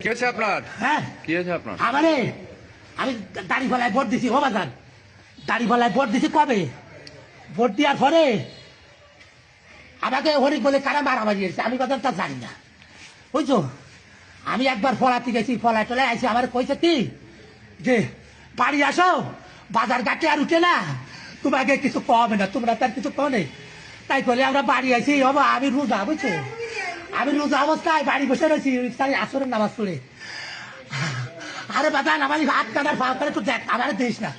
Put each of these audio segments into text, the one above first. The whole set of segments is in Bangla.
হয়েছে আপনার? হ্যাঁ কি হয়েছে আপনার? আমারে আমি দাড়িপাল্লায় ভোট দিছি ও বাজান, দাড়িপাল্লায় ভোট দিছি কবে, ভোট দেওয়ার পরে আমাকে হরিক বলে কারা মারামারি হয়েছে আমি কথা তা জানি না, বুঝছো। আমি একবার ফলাতে গেছি, ফলায় টলায় আইসি, আমার কইছে কি যে বাড়ি আসো, বাজার ঘাটে আর উঠে না, তোমাকে কিছু কমে না, তোমরা তার কিছু কমে। তাই বলে আমরা বাড়ি আইসি, বাবা আমি রোজা, বুঝছো, আমি রোজা অবস্থায় বাড়ি বসে রয়েছি, আসরের নামাজ পড়ে। আরে বাবা নামাজ হাত কাটার পা করে তো দেখ, আমার দিস না,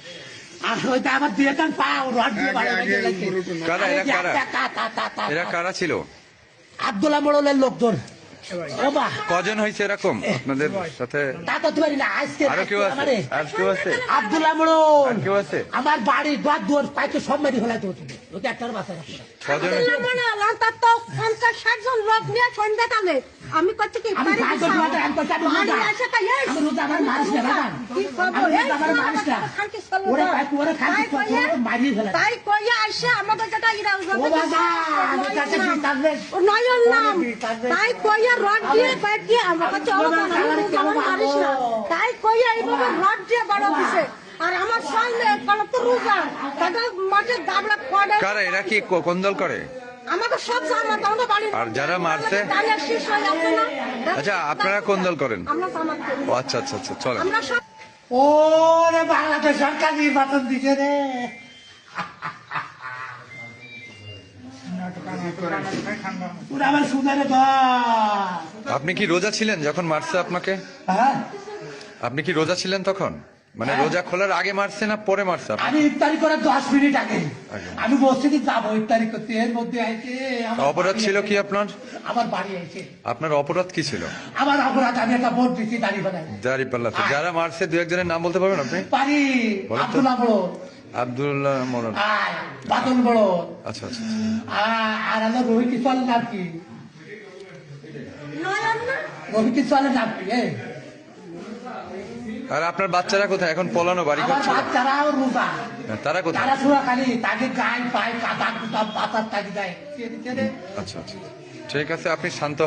আর ওইটা আমার দিয়ে কান পাও রড দিয়ে এরা কারা ছিল? আব্দুল্লাহ মোড়লের লোকজন। কজন হয়েছে এরকম আপনাদের সাথে? তা তো পারি না, আজকে আরো কেউ আছে? আর কেউ আছে? আব্দুল্লাহ মোড়ল কেউ আছে? আমার বাড়ি দোয়ার দুয়ার পাইতে সব মেরি ফেলাইতে হতো, ওকে একটার বাসা রাখতো না। কজন? আমি করছি কি আমি ভাগ্য দুয়ারে আমি করছি, আমি রোজা, আমি রোজা, আমার মানুষ না বাবা, আমার মানুষ না, ওরে ওরে খাই মারিয়ে ফেলা। তাই কইয়া আসে আমাদের যেটা ইরা ও বাবা আমি কাছে বিস্তারে নয়ন নাম তাই কইয়া রড দিয়ে বাইট দিয়ে আমার কাছে আমার মারিস না, তাই কইয়া এইভাবে রড দিয়ে বড় দিছে। আর আমার সামনে কল তো রোজা তাদের মাঠে দাবড়া পড়ে। কারা এরা? কি কোন দল করে? আমাকে সব জামাত আমরা বাড়ি। আর যারা মারছে? তাহলে শেষ হয়ে যাচ্ছে না। আচ্ছা আপনারা কোন দল করেন? আমরা জামাত করি। ও আচ্ছা আচ্ছা আচ্ছা, চলেন। আমরা সব ও রে বাংলাদেশ সরকার নির্বাচন দিছে রে। ওরা আমার সুদারে দল। আপনি কি রোজা ছিলেন যখন মারছে আপনাকে? হ্যাঁ আপনি কি রোজা ছিলেন তখন? মানে রোজা খোলার আগে মারছে না পরে মারছে? আমি ইফতারি করার 10 মিনিট আগে আগে। আমি মসজিদে যাবো ইফতারি করতে, এর মধ্যে আইছে আমার অপরাধ বাড়ি ছিল কি আইছে। আপনার? আমার বাড়ি আইছে। আপনার অপরাধ কি ছিল? আমার অপরাধ আমি একটা ভোট দিচ্ছি দাঁড়িয়ে দাঁড়িপাল্লাতে যারা মারছে দু একজনের নাম বলতে পারবেন আপনি? পারি। বলো তো। আব্দুল্লাহ বড়, আব্দুল্লাহ মোড়ল। বাদল বড়, আচ্ছা আচ্ছা। আর আমার রোহিত চলের নাম কি? নয়ন না রোহিত চলের নাম কি? আর আপনার বাচ্চারা কোথায় এখন? পলানো বাড়ি আমার করছে? বাচ্চারাও রোজা, তারা কোথায়? তারা সুরা খালি তাকে গায়ে পায়ে কাদা কুটা পাতার তাকে দেয়। আচ্ছা আচ্ছা, ঠিক আছে, আপনি শান্ত